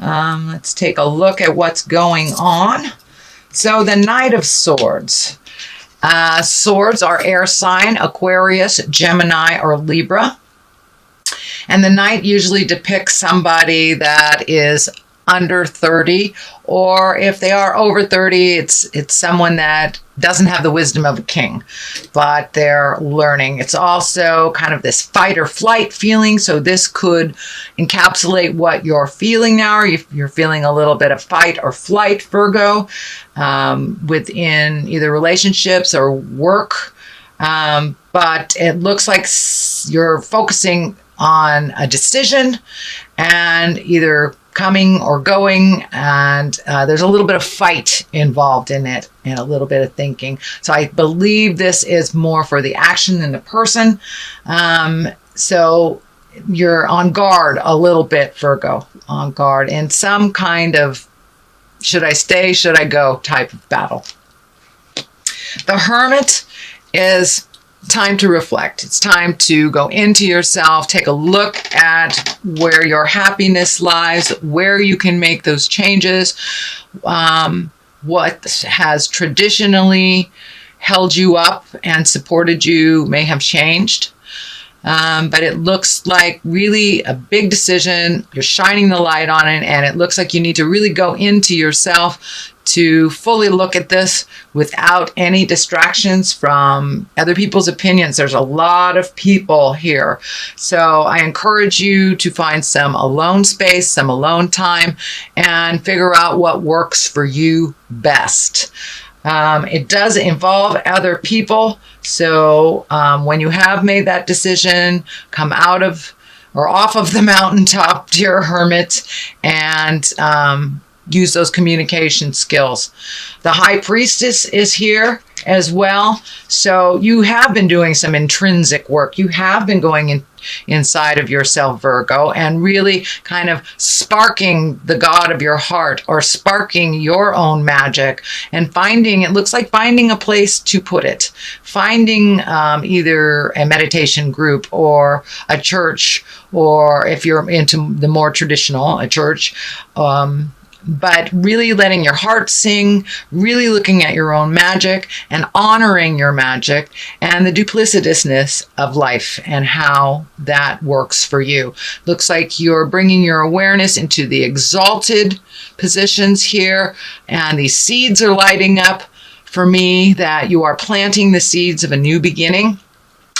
Let's take a look at what's going on. So the Knight of Swords. Swords are air sign, Aquarius, Gemini, or Libra. And the Knight usually depicts somebody that is under 30, or if they are over 30, it's someone that doesn't have the wisdom of a king, but they're learning. It's also kind of this fight or flight feeling. So this could encapsulate what you're feeling now. You're feeling a little bit of fight or flight, Virgo, within either relationships or work. But it looks like you're focusing on a decision and either coming or going, and there's a little bit of fight involved in it and a little bit of thinking. So I believe this is more for the action than the person. So you're on guard a little bit, Virgo, on guard in some kind of should I stay, should I go type of battle. The Hermit is time to reflect. It's time to go into yourself, take a look at where your happiness lies, where you can make those changes, what has traditionally held you up and supported you may have changed. But it looks like really a big decision. You're shining the light on it, and it looks like you need to really go into yourself to fully look at this without any distractions from other people's opinions. There's a lot of people here. So I encourage you to find some alone space, some alone time, and figure out what works for you best. It does involve other people. So when you have made that decision, come out of or off of the mountaintop, dear Hermit, and use those communication skills. The High Priestess is here as well. So you have been doing some intrinsic work. You have been going inside of yourself, Virgo, and really kind of sparking the God of your heart or sparking your own magic and it looks like finding a place to put it. Finding either a meditation group or a church, or if you're into the more traditional, a church, but really letting your heart sing, really looking at your own magic and honoring your magic and the duplicitousness of life and how that works for you. Looks like you're bringing your awareness into the exalted positions here, and these seeds are lighting up for me that you are planting the seeds of a new beginning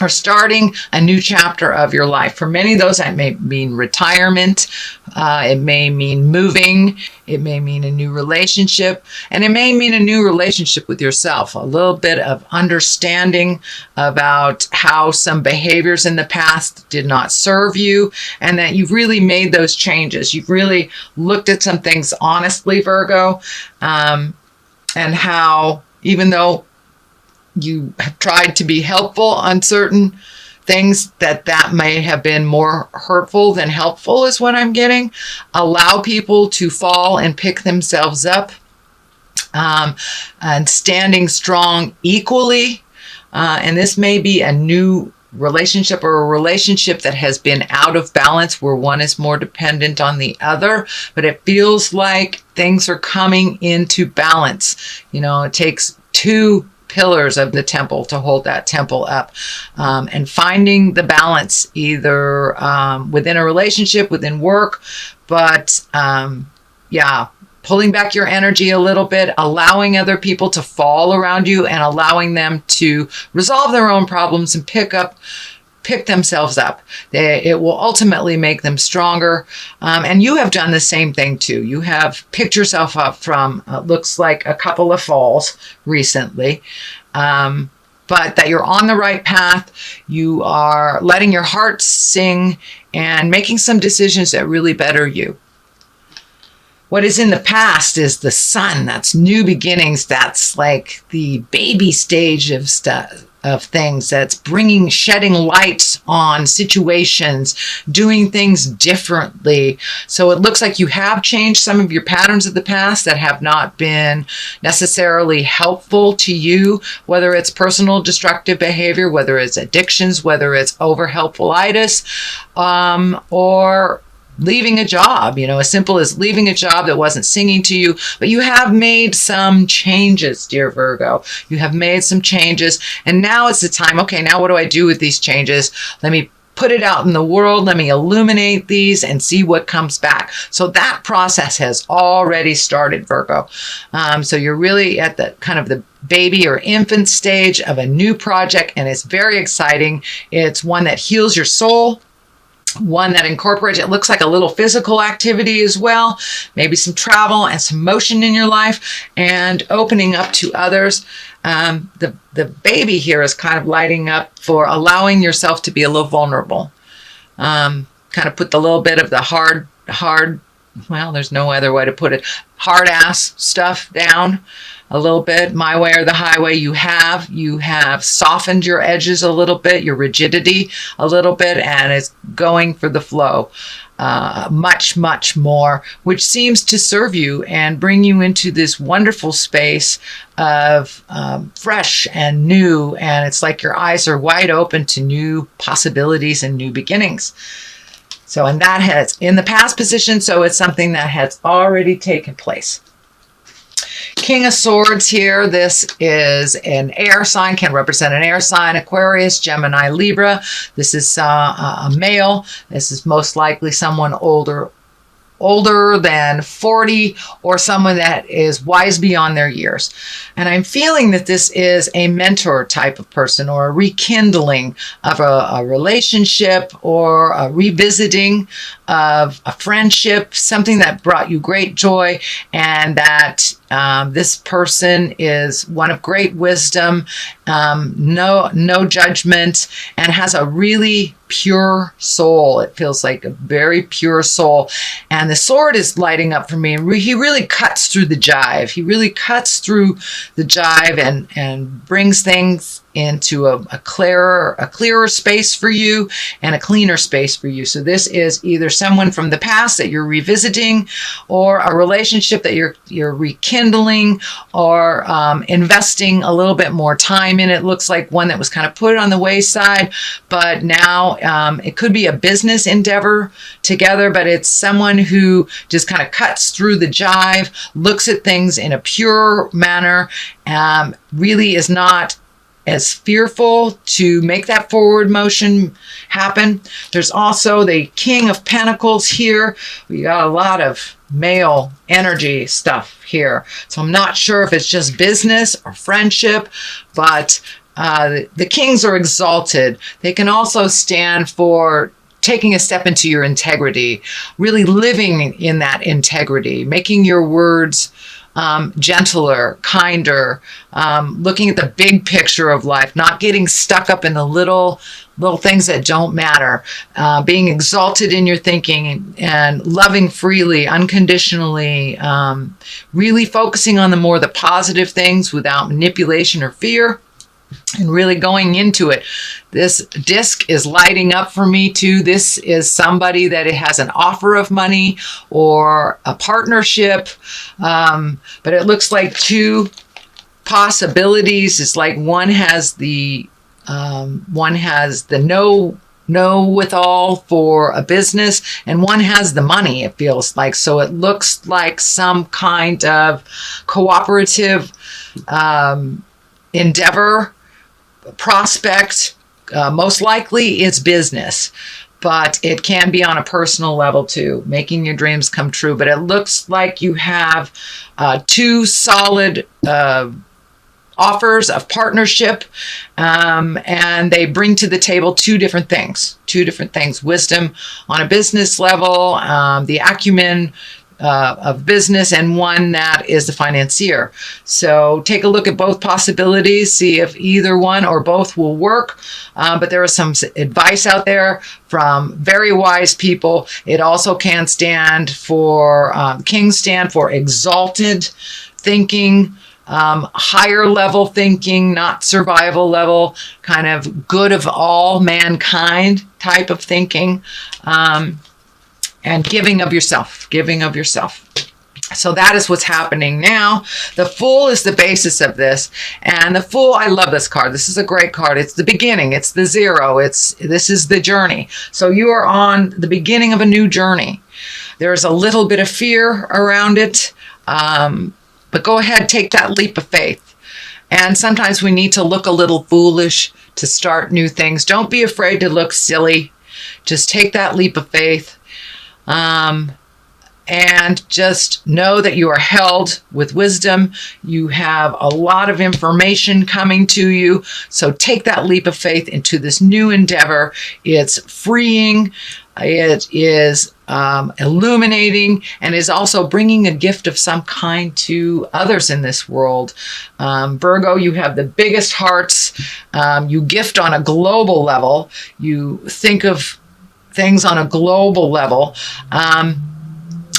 or starting a new chapter of your life. For many of those, that may mean retirement. It may mean moving. It may mean a new relationship. And it may mean a new relationship with yourself. A little bit of understanding about how some behaviors in the past did not serve you, and that you've really made those changes. You've really looked at some things honestly, Virgo, and how even though you have tried to be helpful on certain things, that may have been more hurtful than helpful is what I'm getting. Allow people to fall and pick themselves up, and standing strong equally. And this may be a new relationship or a relationship that has been out of balance where one is more dependent on the other, but it feels like things are coming into balance. You know, it takes two pillars of the temple to hold that temple up, and finding the balance either within a relationship, within work, but pulling back your energy a little bit, allowing other people to fall around you and allowing them to resolve their own problems and pick themselves up. It will ultimately make them stronger. And you have done the same thing too. You have picked yourself up from, looks like a couple of falls recently. But that you're on the right path. You are letting your heart sing and making some decisions that really better you. What is in the past is the sun. That's new beginnings. That's like the baby stage of stuff, of things. That's shedding light on situations, doing things differently. So it looks like you have changed some of your patterns of the past that have not been necessarily helpful to you, whether it's personal destructive behavior, whether it's addictions, whether it's over helpfulitis, or leaving a job, as simple as leaving a job that wasn't singing to you, but you have made some changes, dear Virgo. You have made some changes, and now it's the time. Okay, now what do I do with these changes? Let me put it out in the world. Let me illuminate these and see what comes back. So that process has already started, Virgo. So you're really at the kind of the baby or infant stage of a new project, and it's very exciting. It's one that heals your soul, one that incorporates, it looks like a little physical activity as well, maybe some travel and some motion in your life, and opening up to others. The baby here is kind of lighting up for allowing yourself to be a little vulnerable. Kind of put the little bit of the hard, well, there's no other way to put it, hard ass stuff down a little bit, my way or the highway. You have softened your edges a little bit, your rigidity a little bit, and it's going for the flow much, much more, which seems to serve you and bring you into this wonderful space of fresh and new, and it's like your eyes are wide open to new possibilities and new beginnings. So, and that has in the past position, so it's something that has already taken place. King of Swords here. This is an air sign, can represent an air sign, Aquarius, Gemini, Libra. This is a male. This is most likely someone older than 40, or someone that is wise beyond their years. And I'm feeling that this is a mentor type of person, or a rekindling of a relationship, or a revisiting of a friendship, something that brought you great joy, and that this person is one of great wisdom, no judgment, and has a really pure soul. It feels like a very pure soul. And the sword is lighting up for me. He really cuts through the jive. He really cuts through the jive and brings things into a clearer space for you, and a cleaner space for you. So this is either someone from the past that you're revisiting, or a relationship that you're rekindling, or investing a little bit more time in. It looks like one that was kind of put on the wayside, but now it could be a business endeavor together, but it's someone who just kind of cuts through the jive, looks at things in a pure manner, really is not as fearful to make that forward motion happen. There's also the King of Pentacles here. We got a lot of male energy stuff here. So I'm not sure if it's just business or friendship, but the kings are exalted. They can also stand for taking a step into your integrity, really living in that integrity, making your words gentler, kinder, looking at the big picture of life, not getting stuck up in the little things that don't matter, being exalted in your thinking and loving freely, unconditionally, really focusing on the positive things without manipulation or fear, and really going into it. This disc is lighting up for me too. This is somebody that it has an offer of money or a partnership, but it looks like two possibilities. It's like one has the no withal for a business, and one has the money, it feels like. So it looks like some kind of cooperative endeavor, prospect. Most likely it's business, but it can be on a personal level too, making your dreams come true. But it looks like you have two solid offers of partnership, and they bring to the table two different things. Wisdom on a business level, the acumen of business, and one that is the financier. So take a look at both possibilities, see if either one or both will work. But there is some advice out there from very wise people. It also can stand for, kings stand for exalted thinking, higher level thinking, not survival level, kind of good of all mankind type of thinking. And giving of yourself. So that is what's happening now. The Fool is the basis of this. And the Fool, I love this card. This is a great card. It's the beginning. It's the zero. This is the journey. So you are on the beginning of a new journey. There's a little bit of fear around it, but go ahead, take that leap of faith. And sometimes we need to look a little foolish to start new things. Don't be afraid to look silly. Just take that leap of faith. And just know that you are held with wisdom. You have a lot of information coming to you. So take that leap of faith into this new endeavor. It's freeing. It is illuminating, and is also bringing a gift of some kind to others in this world. Virgo, you have the biggest hearts. You gift on a global level. You think of things on a global level.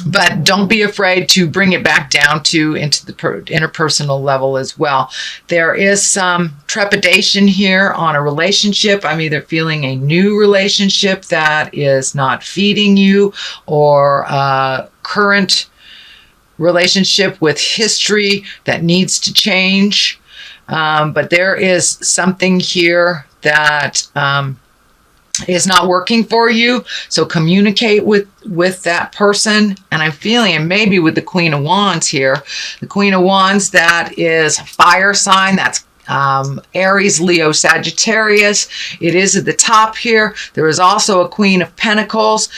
But don't be afraid to bring it back down into the interpersonal level as well. There is some trepidation here on a relationship. I'm either feeling a new relationship that is not feeding you, or a current relationship with history that needs to change. But there is something here that is not working for you. So communicate with that person. And I'm feeling, and maybe with the Queen of Wands here, the Queen of Wands, that is fire sign. That's Aries, Leo, Sagittarius. It is at the top here. There is also a Queen of Pentacles.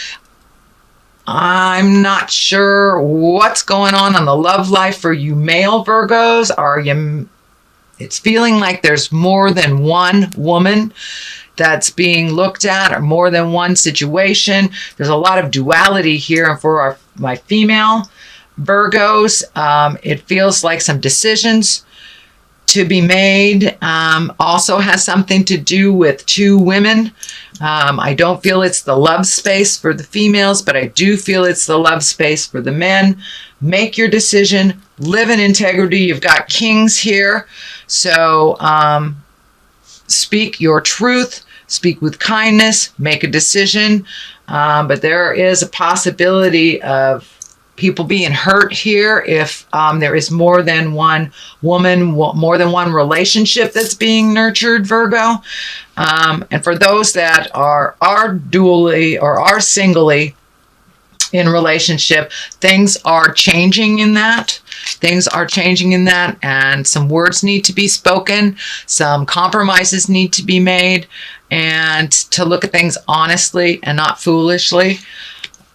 I'm not sure what's going on the love life for you male Virgos. It's feeling like there's more than one woman that's being looked at, or more than one situation. There's a lot of duality here. And for my female Virgos, it feels like some decisions to be made. Also has something to do with two women. I don't feel it's the love space for the females, but I do feel it's the love space for the men. Make your decision. Live in integrity. You've got kings here. So speak your truth. Speak with kindness. Make a decision. But there is a possibility of people being hurt here if there is more than one woman, more than one relationship that's being nurtured, Virgo. And for those that are dually or are singly in relationship, things are changing in that. Things are changing in that, and some words need to be spoken. Some compromises need to be made, and to look at things honestly and not foolishly.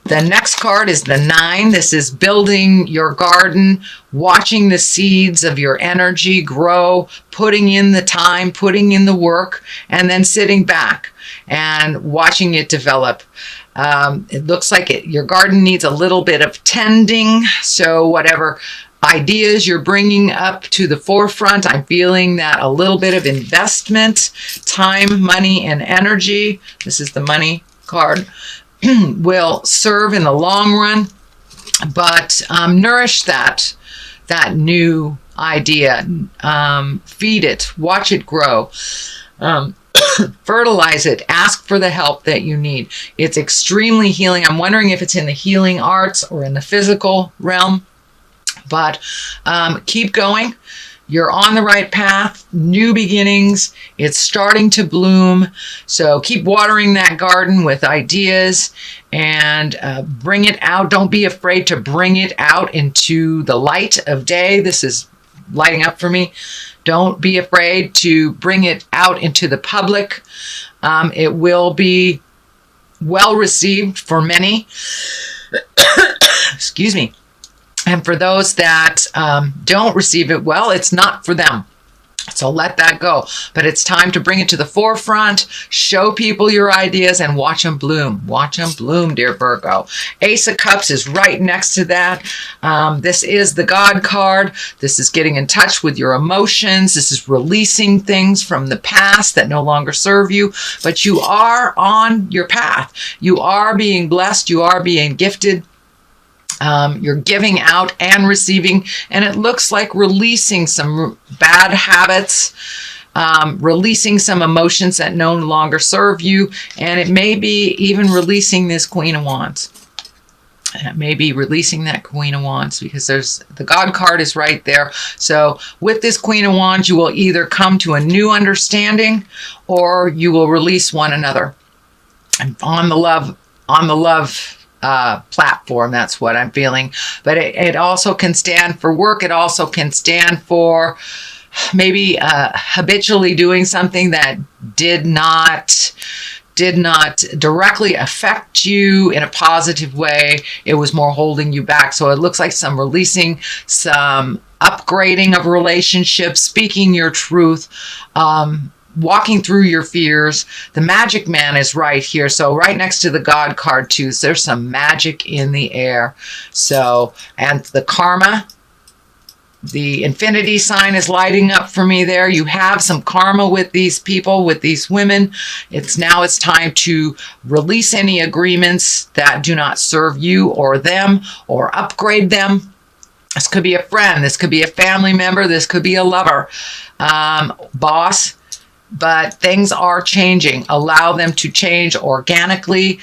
The next card is the 9. This is building your garden, watching the seeds of your energy grow, putting in the time, putting in the work, and then sitting back and watching it develop. It looks like your garden needs a little bit of tending. So whatever ideas you're bringing up to the forefront, I'm feeling that a little bit of investment, time, money, and energy, this is the money card, will serve in the long run. But nourish that new idea. Feed it. Watch it grow. Fertilize it. Ask for the help that you need. It's extremely healing. I'm wondering if it's in the healing arts or in the physical realm. But keep going. You're on the right path. New beginnings. It's starting to bloom. So keep watering that garden with ideas and bring it out. Don't be afraid to bring it out into the light of day. This is lighting up for me. Don't be afraid to bring it out into the public. It will be well received for many. Excuse me. And for those that don't receive it well, it's not for them. So let that go. But it's time to bring it to the forefront, show people your ideas, and watch them bloom. Watch them bloom, dear Virgo. Ace of Cups is right next to that. This is the God card. This is getting in touch with your emotions. This is releasing things from the past that no longer serve you. But you are on your path. You are being blessed. You are being gifted. You're giving out and receiving, and it looks like releasing some bad habits, releasing some emotions that no longer serve you, and it may be even releasing this Queen of Wands. It may be releasing that Queen of Wands, because the God card is right there. So with this Queen of Wands, you will either come to a new understanding or you will release one another. And on the love platform. That's what I'm feeling. But it also can stand for work. It also can stand for maybe habitually doing something that did not directly affect you in a positive way. It was more holding you back. So it looks like some releasing, some upgrading of relationships, speaking your truth, walking through your fears. The magic man is right here. So right next to the God card too. So there's some magic in the air. So, and the karma, the infinity sign is lighting up for me there. You have some karma with these people, with these women. It's time to release any agreements that do not serve you or them, or upgrade them. This could be a friend. This could be a family member. This could be a lover, boss. But things are changing. Allow them to change organically.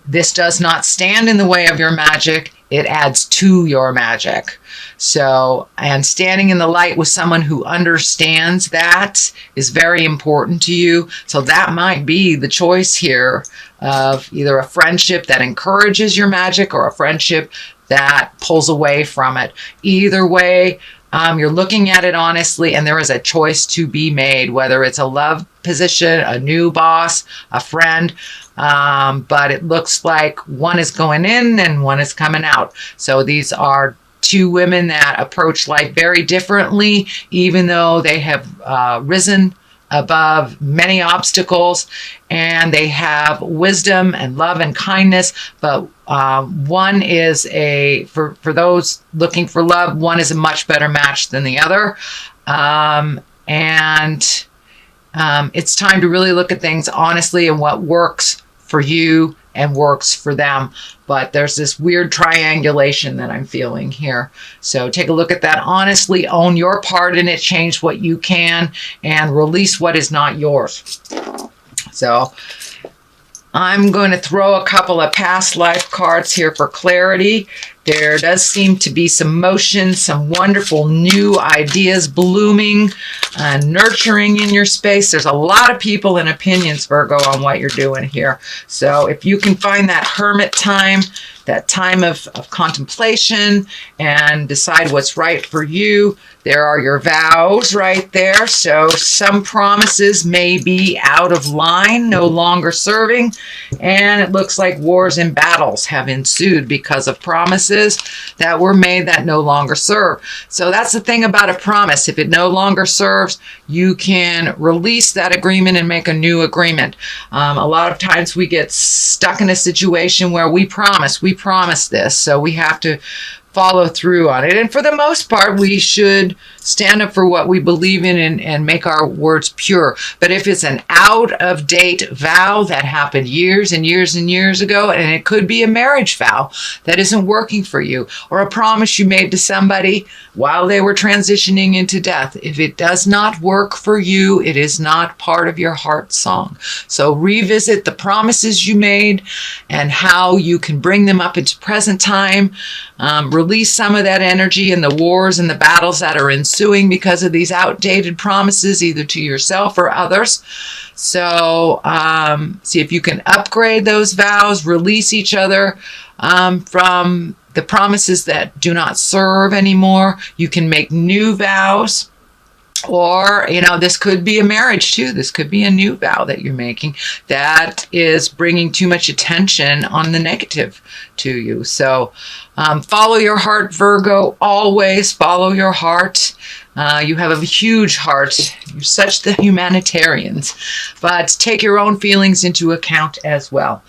This does not stand in the way of your magic. It adds to your magic. So, and standing in the light with someone who understands that is very important to you. So that might be the choice here of either a friendship that encourages your magic or a friendship that pulls away from it. Either way, you're looking at it honestly, and there is a choice to be made, whether it's a love position, a new boss, a friend. But it looks like one is going in and one is coming out. So these are two women that approach life very differently, even though they have risen above many obstacles, and they have wisdom and love and kindness. But one is for those looking for love, one is a much better match than the other. It's time to really look at things honestly and what works for you and works for them. But there's this weird triangulation that I'm feeling here. So take a look at that honestly, own your part in it, change what you can, and release what is not yours. So I'm going to throw a couple of past life cards here for clarity. There does seem to be some motion, some wonderful new ideas blooming, nurturing in your space. There's a lot of people and opinions, Virgo, on what you're doing here. So if you can find that hermit time, that time of contemplation, and decide what's right for you, there are your vows right there. So some promises may be out of line, no longer serving, and it looks like wars and battles have ensued because of promises that were made that no longer serve. So that's the thing about a promise. If it no longer serves, you can release that agreement and make a new agreement. A lot of times we get stuck in a situation where we promise this, so we have to follow through on it. And for the most part, we should stand up for what we believe in and make our words pure. But if it's an out-of-date vow that happened years and years and years ago, and it could be a marriage vow that isn't working for you, or a promise you made to somebody while they were transitioning into death, if it does not work for you, it is not part of your heart song. So revisit the promises you made and how you can bring them up into present time. Release some of that energy in the wars and the battles that are ensuing because of these outdated promises, either to yourself or others. So see if you can upgrade those vows, release each other from the promises that do not serve anymore. You can make new vows. Or, this could be a marriage too. This could be a new vow that you're making that is bringing too much attention on the negative to you. So follow your heart, Virgo. Always follow your heart. You have a huge heart. You're such the humanitarians. But take your own feelings into account as well.